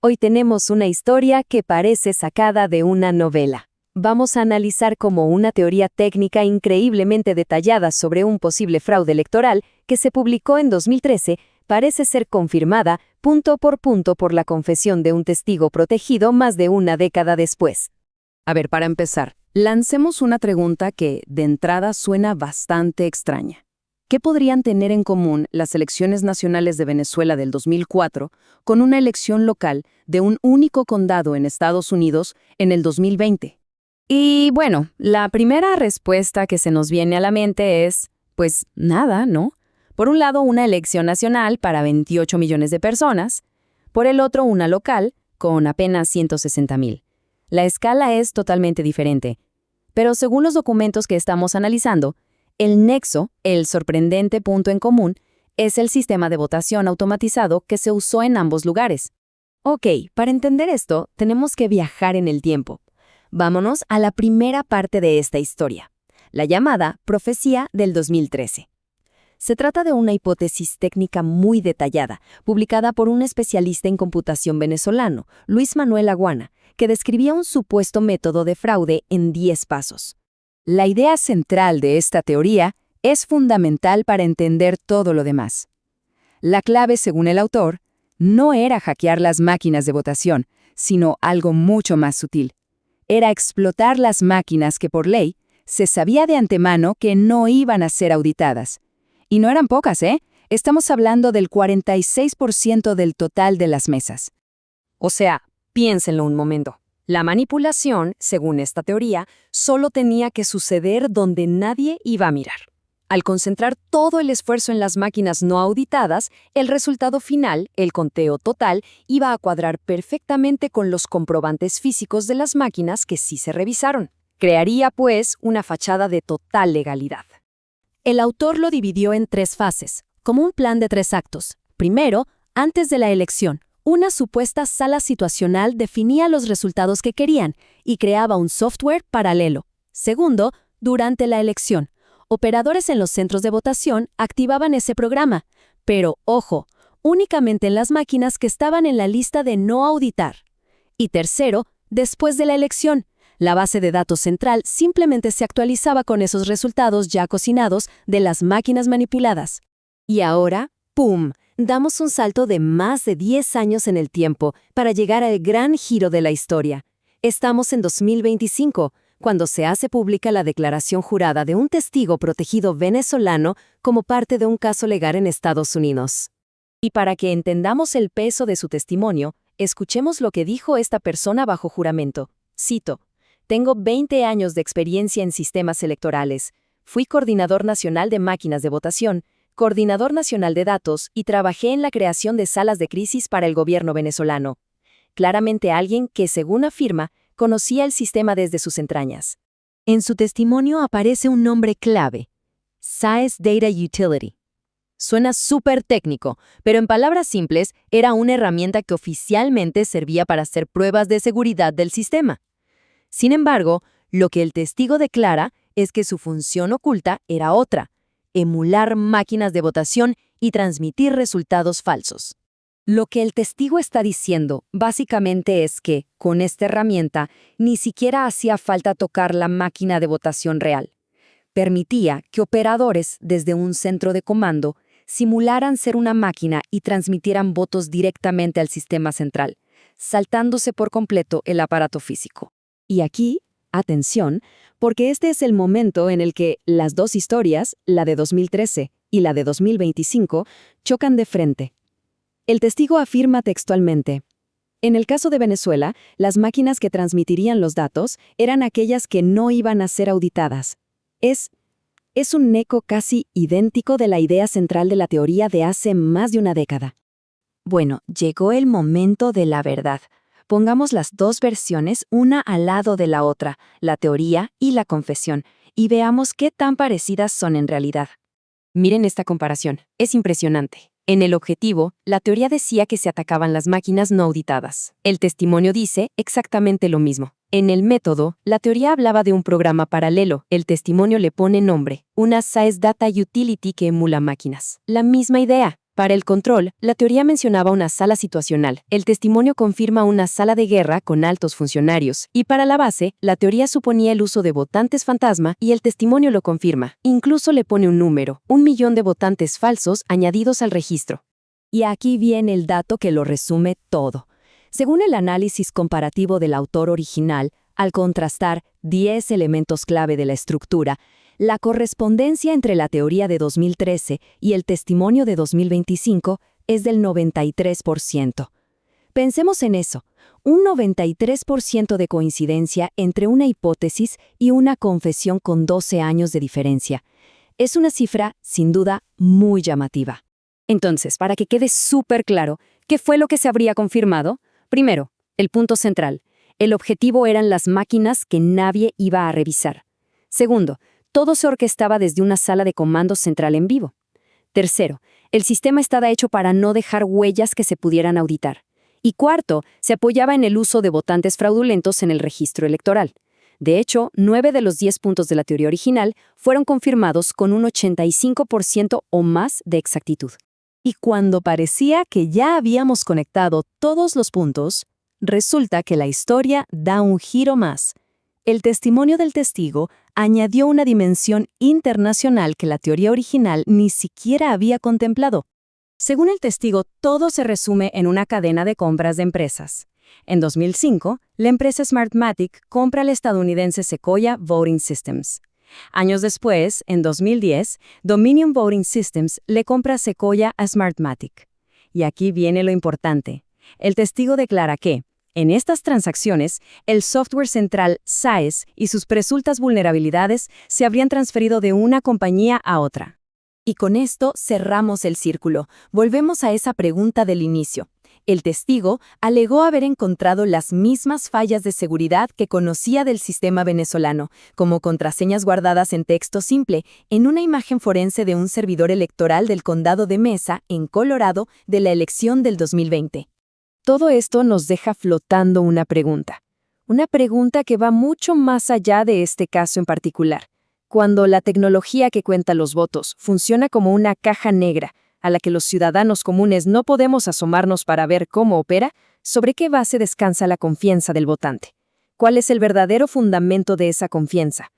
Hoy tenemos una historia que parece sacada de una novela. Vamos a analizar cómo una teoría técnica increíblemente detallada sobre un posible fraude electoral que se publicó en 2013 parece ser confirmada punto por la confesión de un testigo protegido más de una década después. A ver, para empezar, lancemos una pregunta que, de entrada, suena bastante extraña. ¿Qué podrían tener en común las elecciones nacionales de Venezuela del 2004 con una elección local de un único condado en Estados Unidos en el 2020? Y bueno, la primera respuesta que se nos viene a la mente es, pues nada, ¿no? Por un lado, una elección nacional para 28 millones de personas, por el otro, una local con apenas 160,000. La escala es totalmente diferente, pero según los documentos que estamos analizando, el nexo, el sorprendente punto en común, es el sistema de votación automatizado que se usó en ambos lugares. Ok, para entender esto, tenemos que viajar en el tiempo. Vámonos a la primera parte de esta historia, la llamada Profecía del 2013. Se trata de una hipótesis técnica muy detallada, publicada por un especialista en computación venezolano, Luis Manuel Aguana, que describía un supuesto método de fraude en 10 pasos. La idea central de esta teoría es fundamental para entender todo lo demás. La clave, según el autor, no era hackear las máquinas de votación, sino algo mucho más sutil. Era explotar las máquinas que por ley se sabía de antemano que no iban a ser auditadas. Y no eran pocas, ¿eh? Estamos hablando del 46% del total de las mesas. O sea, piénsenlo un momento. La manipulación, según esta teoría, solo tenía que suceder donde nadie iba a mirar. Al concentrar todo el esfuerzo en las máquinas no auditadas, el resultado final, el conteo total, iba a cuadrar perfectamente con los comprobantes físicos de las máquinas que sí se revisaron. Crearía, pues, una fachada de total legalidad. El autor lo dividió en 3 fases, como un plan de 3 actos. Primero, antes de la elección, una supuesta sala situacional definía los resultados que querían y creaba un software paralelo. Segundo, durante la elección, operadores en los centros de votación activaban ese programa, pero, ojo, únicamente en las máquinas que estaban en la lista de no auditar. Y tercero, después de la elección, la base de datos central simplemente se actualizaba con esos resultados ya cocinados de las máquinas manipuladas. Y ahora, ¡pum!, damos un salto de más de 10 años en el tiempo para llegar al gran giro de la historia. Estamos en 2025, cuando se hace pública la declaración jurada de un testigo protegido venezolano como parte de un caso legal en Estados Unidos. Y para que entendamos el peso de su testimonio, escuchemos lo que dijo esta persona bajo juramento. Cito: «Tengo 20 años de experiencia en sistemas electorales. Fui coordinador nacional de máquinas de votación, coordinador nacional de datos y trabajé en la creación de salas de crisis para el gobierno venezolano». Claramente alguien que, según afirma, conocía el sistema desde sus entrañas. En su testimonio aparece un nombre clave: SAES Data Utility. Suena súper técnico, pero en palabras simples, era una herramienta que oficialmente servía para hacer pruebas de seguridad del sistema. Sin embargo, lo que el testigo declara es que su función oculta era otra: emular máquinas de votación y transmitir resultados falsos. Lo que el testigo está diciendo, básicamente, es que, con esta herramienta, ni siquiera hacía falta tocar la máquina de votación real. Permitía que operadores, desde un centro de comando, simularan ser una máquina y transmitieran votos directamente al sistema central, saltándose por completo el aparato físico. Y aquí, atención, porque este es el momento en el que las dos historias, la de 2013 y la de 2025, chocan de frente. El testigo afirma textualmente: en el caso de Venezuela, las máquinas que transmitirían los datos eran aquellas que no iban a ser auditadas. Es un eco casi idéntico de la idea central de la teoría de hace más de una década. Bueno, llegó el momento de la verdad. Pongamos las dos versiones una al lado de la otra, la teoría y la confesión, y veamos qué tan parecidas son en realidad. Miren esta comparación, es impresionante. En el objetivo, la teoría decía que se atacaban las máquinas no auditadas. El testimonio dice exactamente lo mismo. En el método, la teoría hablaba de un programa paralelo. El testimonio le pone nombre: una SAES Data Utility que emula máquinas. La misma idea, Para el control, la teoría mencionaba una sala situacional, el testimonio confirma una sala de guerra con altos funcionarios, y para la base, la teoría suponía el uso de votantes fantasma y el testimonio lo confirma. Incluso le pone un número, 1 millón de votantes falsos añadidos al registro. Y aquí viene el dato que lo resume todo. Según el análisis comparativo del autor original, al contrastar 10 elementos clave de la estructura, la correspondencia entre la teoría de 2013 y el testimonio de 2025 es del 93%. Pensemos en eso, un 93% de coincidencia entre una hipótesis y una confesión con 12 años de diferencia. Es una cifra, sin duda, muy llamativa. Entonces, para que quede súper claro, ¿qué fue lo que se habría confirmado? Primero, el punto central. El objetivo eran las máquinas que nadie iba a revisar. Segundo, todo se orquestaba desde una sala de comando central en vivo. Tercero, el sistema estaba hecho para no dejar huellas que se pudieran auditar. Y cuarto, se apoyaba en el uso de votantes fraudulentos en el registro electoral. De hecho, 9 de los 10 puntos de la teoría original fueron confirmados con un 85% o más de exactitud. Y cuando parecía que ya habíamos conectado todos los puntos, resulta que la historia da un giro más. El testimonio del testigo añadió una dimensión internacional que la teoría original ni siquiera había contemplado. Según el testigo, todo se resume en una cadena de compras de empresas. En 2005, la empresa Smartmatic compra al estadounidense Sequoia Voting Systems. Años después, en 2010, Dominion Voting Systems le compra a Sequoia a Smartmatic. Y aquí viene lo importante. El testigo declara que, en estas transacciones, el software central SAES y sus presuntas vulnerabilidades se habrían transferido de una compañía a otra. Y con esto cerramos el círculo. Volvemos a esa pregunta del inicio. El testigo alegó haber encontrado las mismas fallas de seguridad que conocía del sistema venezolano, como contraseñas guardadas en texto simple, en una imagen forense de un servidor electoral del condado de Mesa, en Colorado, de la elección del 2020. Todo esto nos deja flotando una pregunta que va mucho más allá de este caso en particular. Cuando la tecnología que cuenta los votos funciona como una caja negra, a la que los ciudadanos comunes no podemos asomarnos para ver cómo opera, ¿sobre qué base descansa la confianza del votante? ¿Cuál es el verdadero fundamento de esa confianza?